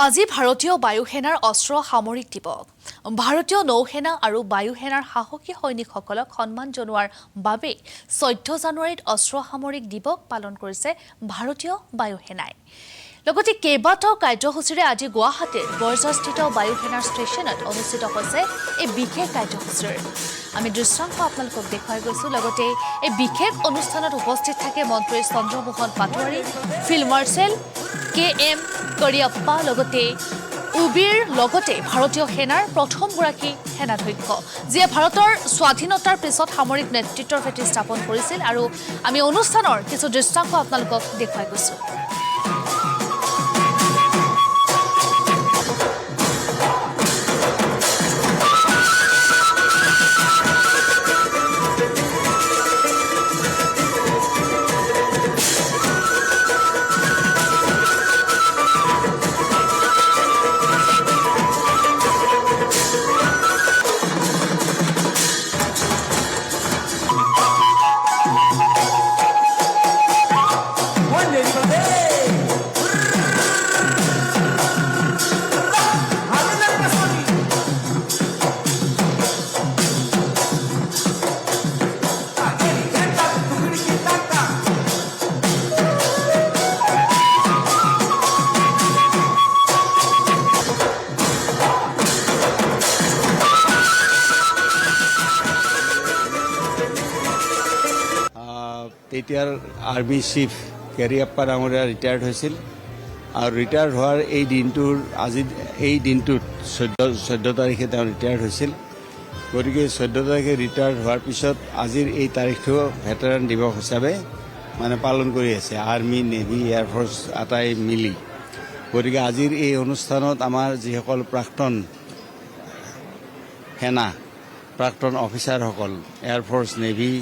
আজি ভাৰতীয় বায়ুসেনাৰ অস্ত্ৰ সামৰিক দিৱস। ভাৰতীয় নৌসেনা আৰু বায়ুসেনাৰ সাহসী সৈনিকসকলক সন্মান জনোৱাৰ বাবে 14 জানুৱাৰীত অস্ত্ৰ সামৰিক দিৱস পালন কৰিছে ভাৰতীয় বায়ুসেনাই। লগতে কেইবাটাও কাৰ্যসূচীৰে আজি গুৱাহাটীৰ বৰঝাৰস্থিত বায়ুসেনাৰ ষ্টেচনত অনুষ্ঠিত হৈছে এই বিশেষ কাৰ্যসূচীৰ আমি দৃশ্যাংশ আপোনালোকক দেখুৱাই গৈছো। লগতে এই বিশেষ অনুষ্ঠানত উপস্থিত থাকে মন্ত্ৰী Chandramohan Patowary, field marshal KM Cariappa, লগতে উবিৰ লগতে ভাৰতীয় সেনাৰ প্ৰথমগৰাকী সেনাধ্যক্ষ, যিয়ে ভাৰতৰ স্বাধীনতাৰ পিছত সামৰিক নেতৃত্বৰ ভেটি স্থাপন কৰিছিল। আৰু আমি অনুষ্ঠানৰ কিছু দৃশ্যাংশ আপোনালোকক দেখুৱাই গৈছো। তেতিয়াৰ আৰ্মি চিফ কেৰিয়াপ্পা ডাঙৰীয়া ৰিটায়াৰ্ড হৈছিল আৰু ৰিটায়াৰ্ড হোৱাৰ এই দিনটোত 14 তাৰিখে তেওঁ ৰিটায়াৰ্ড হৈছিল। গতিকে 14 তাৰিখে ৰিটায়াৰ্ড হোৱাৰ পিছত আজিৰ এই তাৰিখটো ভেটেৰান দিৱস হিচাপে পালন কৰি আছে আৰ্মি, নেভি, এয়াৰফ'ৰ্চ আটাই মিলি। গতিকে আজিৰ এই অনুষ্ঠানত আমাৰ যিসকল প্ৰাক্তন সেনা, প্ৰাক্তন অফিচাৰসকল এয়াৰফ'ৰ্চ, নেভি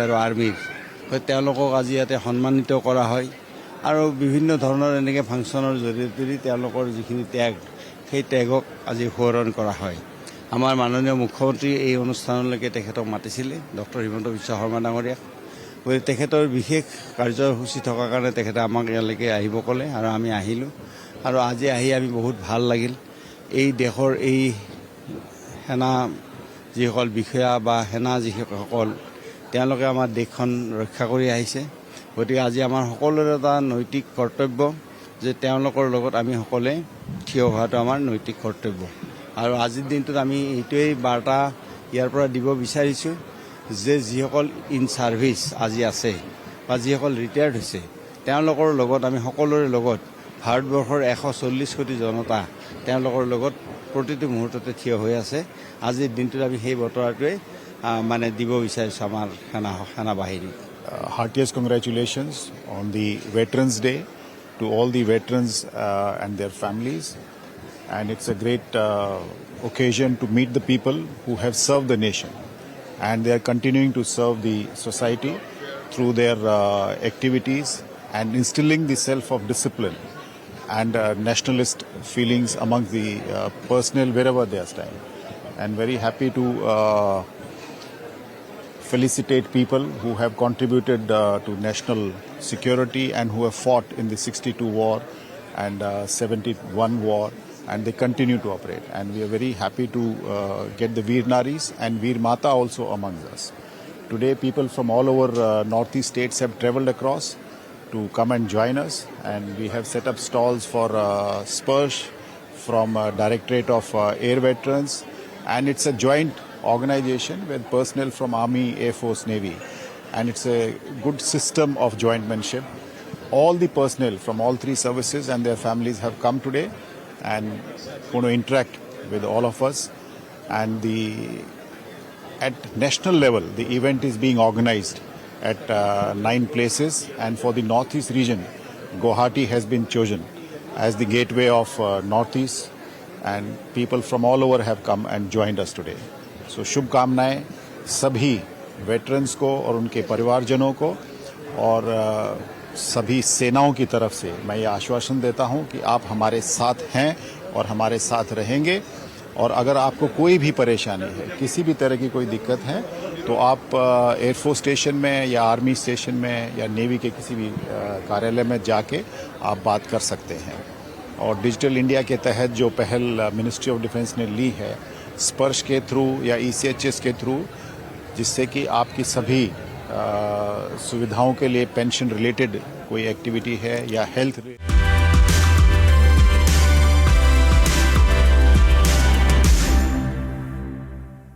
আৰু আৰ্মিৰ তেওঁলোকক আজি ইয়াতে সন্মানিত কৰা হয় আৰু বিভিন্ন ধৰণৰ এনেকৈ ফাংচনৰ জৰিয়তে তেওঁলোকৰ যিখিনি ত্যাগ, সেই ত্যাগক আজি সোঁৱৰণ কৰা হয়। আমাৰ মাননীয় মুখ্যমন্ত্ৰী এই অনুষ্ঠানলৈকে তেখেতক মাতিছিলে, ডক্টৰ হিমন্ত বিশ্ব শৰ্মা ডাঙৰীয়াক। গতিকে তেখেতৰ বিশেষ কাৰ্যসূচী থকাৰ কাৰণে তেখেতে আমাক ইয়ালৈকে আহিব ক'লে আৰু আমি আহিলোঁ। আৰু আজি আহি আমি বহুত ভাল লাগিল। এই দেশৰ এই সেনা যিসকল বিষয়া বা সেনা যিসকল তেওঁলোকে আমাৰ দেশখন ৰক্ষা কৰি আহিছে। গতিকে আজি আমাৰ সকলোৰে এটা নৈতিক কৰ্তব্য যে তেওঁলোকৰ লগত আমি সকলোৱে থিয় হোৱাটো আমাৰ নৈতিক কৰ্তব্য। আৰু আজিৰ দিনটোত আমি এইটোৱেই বাৰ্তা ইয়াৰ পৰা দিব বিচাৰিছোঁ যে যিসকল ইন ছাৰ্ভিচ আজি আছে বা যিসকল ৰিটায়াৰ্ড হৈছে তেওঁলোকৰ লগত আমি সকলোৰে লগত ভাৰতবৰ্ষৰ 140 কোটি জনতা তেওঁলোকৰ লগত প্ৰতিটো মুহূৰ্ততে থিয় হৈ আছে। আজিৰ দিনটোত আমি সেই বতৰাটোৱে দিব বিচাৰিছোঁ আমাৰ সেনাবাহিনীক। Heartiest congratulations on the Veterans Day to all the veterans and their families. And it's a great occasion to meet the people who have served the nation. And they are continuing to serve the society through their activities and instilling the self of discipline and nationalist feelings among the personnel wherever they are staying. And very happy to felicitate people who have contributed to national security and who have fought in the 62 war and 71 war, and they continue to operate. And we are very happy to get the Veer Naris and Veer Mata also among us. Today people from all over northeast states have travelled across to come and join us, and we have set up stalls for Sparsh from Directorate of Air Veterans, and it's a joint organization with personnel from Army, Air Force, Navy, and it's a good system of jointmanship. All the personnel from all three services and their families have come today and going to interact with all of us. And at national level, the event is being organized at 9 places, and for the Northeast region, Guwahati has been chosen as the gateway of Northeast, and people from all over have come and joined us today. So शुभकामनाएं सभी veterans को और उनके परिवारजनों को, और सभी सेनाओं की तरफ से मैं ये आश्वासन देता हूं कि आप हमारे साथ हैं और हमारे साथ रहेंगे। और अगर आपको कोई भी परेशानी है, किसी भी तरह की कोई दिक्कत है, तो आप एयरफोर्स स्टेशन में या आर्मी स्टेशन में या नेवी के किसी भी कार्यालय में जाके आप बात कर सकते हैं। और डिजिटल इंडिया के तहत जो पहल मिनिस्ट्री ऑफ डिफेंस ने ली है, स्पर्श के थ्रू या ECHS के थ्रू, जिससे कि आपकी सभी सुविधाओं के लिए पेंशन रिलेटेड कोई एक्टिविटी है या हेल्थ